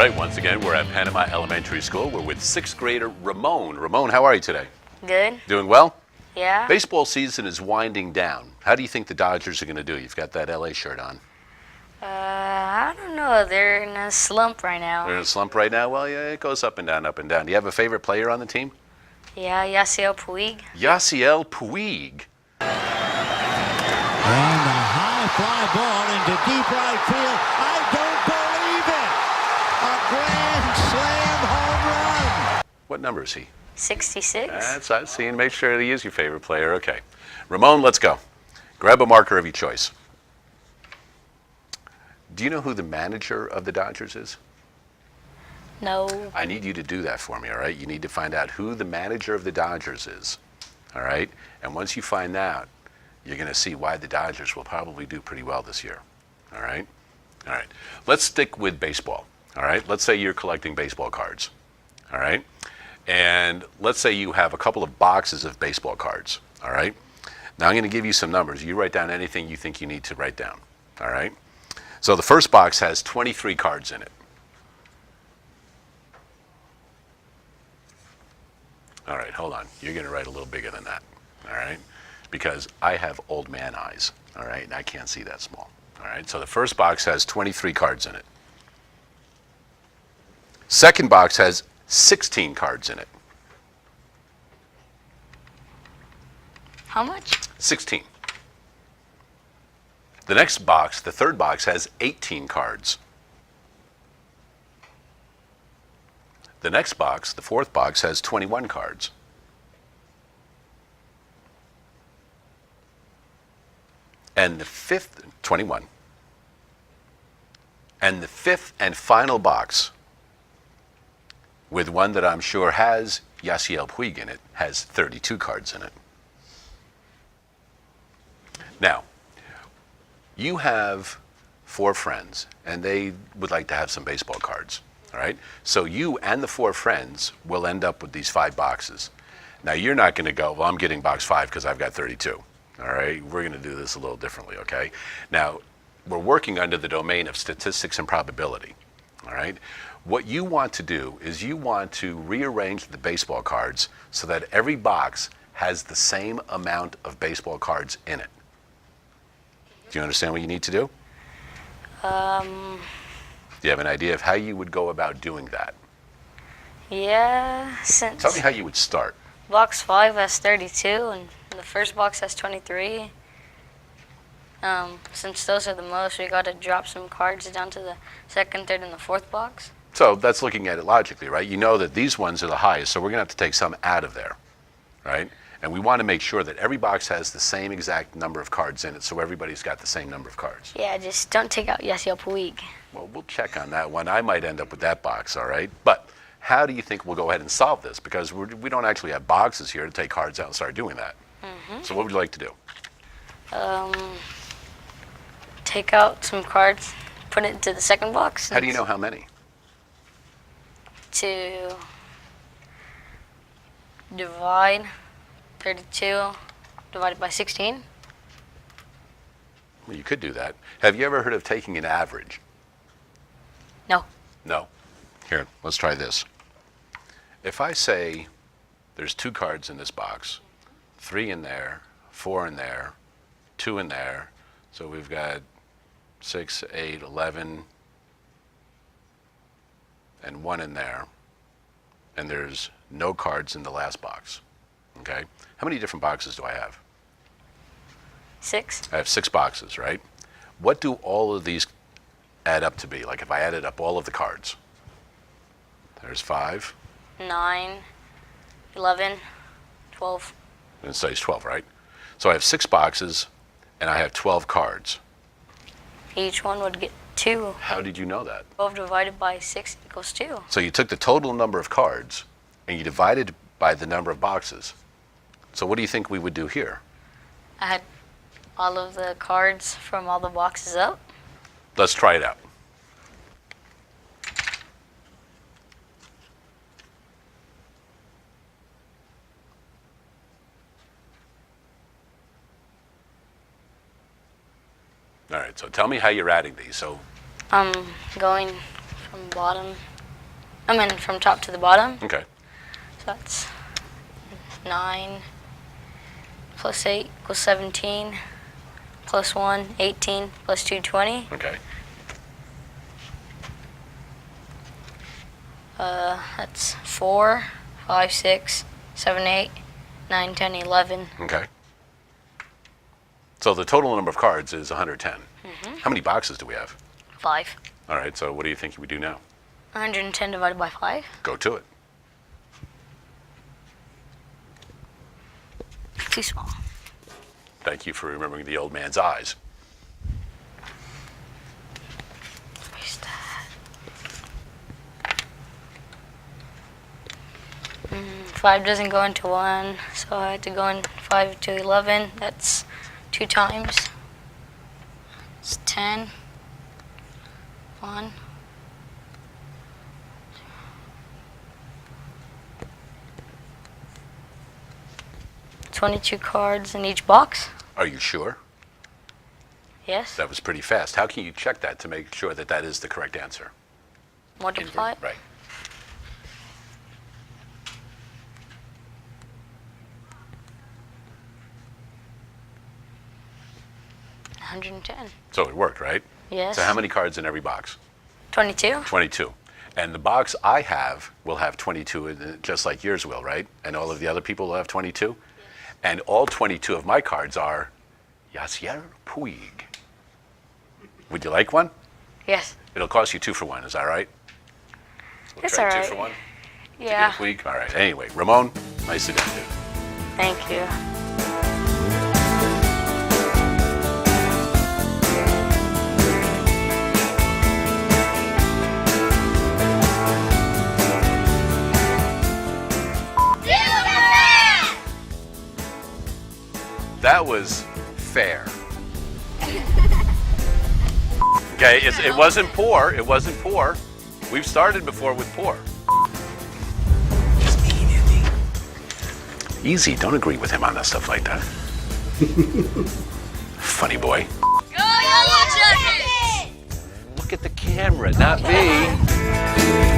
right, once again, we're at Panama Elementary School. We're with sixth grader Ramon. Ramon, how are you today? Good. Doing well? Yeah. Baseball season is winding down. How do you think the Dodgers are going to do? You've got that LA shirt on. I don't know. They're in a slump right now. They're in a slump right now? Well, yeah, it goes up and down, up and down. Do you have a favorite player on the team? Yeah, Yasiel Puig. Yasiel Puig. And a high fly ball into deep right field. I don't believe it! A grand slam home run! What number is he? 66. That's, I've seen. Make sure he is your favorite player. Okay. Ramon, let's go. Grab a marker of your choice. Do you know who the manager of the Dodgers is? No. I need you to do that for me, all right? You need to find out who the manager of the Dodgers is, all right? And once you find out, you're going to see why the Dodgers will probably do pretty well this year, all right? All right. Let's stick with baseball, all right? Let's say you're collecting baseball cards, all right? And let's say you have a couple of boxes of baseball cards, all right? Now I'm going to give you some numbers. You write down anything you think you need to write down, all right? So the first box has 23 cards in it. All right, hold on. You're going to write a little bigger than that, all right? Because I have old man eyes, all right? And I can't see that small, all right? So the first box has 23 cards in it. Second box has 16 cards in it. How much? 16. The next box, the third box, has 18 cards. The next box, the fourth box, has 21 cards. And the fifth, 21. And the fifth and final box, with one that I'm sure has Yasiel Puig in it, has 32 cards in it. Now, you have 4 friends, and they would like to have some baseball cards, all right? So you and the 4 friends will end up with these 5 boxes. Now, you're not going to go, well, I'm getting box 5 because I've got 32, all right? We're going to do this a little differently, okay? Now, we're working under the domain of statistics and probability, all right? What you want to do is you want to rearrange the baseball cards so that every box has the same amount of baseball cards in it. Do you understand what you need to do? Do you have an idea of how you would go about doing that? Yeah, since Tell me how you would start. box 5 has 32 and the first box has 23. Since those are the most, we got to drop some cards down to the second, third, and the fourth box. So that's looking at it logically, right? You know that these ones are the highest, so we're going to have to take some out of there, right? And we want to make sure that every box has the same exact number of cards in it, so everybody's got the same number of cards. Yeah, just don't take out Yasiel Puig. Well, we'll check on that one. I might end up with that box, all right? But how do you think we'll go ahead and solve this? Because we don't actually have boxes here to take cards out and start doing that. Mm-hmm. So what would you like to do? Take out some cards, put it into the second box. How do you know how many? To divide 32 divided by 16. Well, you could do that. Have you ever heard of taking an average? No. No. Here, let's try this. If I say there's 2 cards in this box, 3 in there, 4 in there, 2 in there, so we've got 6, 8, 11, and 1 in there, and there's no cards in the last box, okay? How many different boxes do I have? 6. I have 6 boxes, right? What do all of these add up to be? Like if I added up all of the cards. There's 5. 9, 11, 12. And it says 12, right? So I have 6 boxes, and I have 12 cards. Each one would get 2. How did you know that? 12 divided by 6 equals 2. So you took the total number of cards, and you divided by the number of boxes. So what do you think we would do here? I had all of the cards from all the boxes up. Let's try it out. All right, so tell me how you're adding these. So I'm going from bottom I mean, from top to the bottom. Okay. So that's 9 plus 8 equals 17. Plus 1, 18. Plus 2, 20. Okay. That's 4, 5, 6, 7, 8, 9, 10, 11. Okay. So the total number of cards is 110. How many boxes do we have? 5. All right, so what do you think we do now? 110 divided by 5. Go to it. Too small. Thank you for remembering the old man's eyes. Where's that? 5 doesn't go into 1, so I have to go in 5 to 11. That's 2 times. It's 10. 1. 22 cards in each box. Are you sure? Yes. That was pretty fast. How can you check that to make sure that that is the correct answer? Multiply. Right. $110. So it worked, right? Yes. So how many cards in every box? 22. 22. And the box I have will have 22 in it, just like yours will, right? And all of the other people will have 22? Yes. And all 22 of my cards are Yasier Puig. Would you like one? Yes. It'll cost you 2 for 1, is that right? We'll It's try all 2 right. for 1? Yeah. To get a Puig? All right. Anyway, Ramon, nicely done, dude. Thank you. That was fair. Okay, it wasn't poor. It wasn't poor. We've started before with poor. Easy. Don't agree with him on that stuff like that. Funny boy. Go, Look at the camera, not me.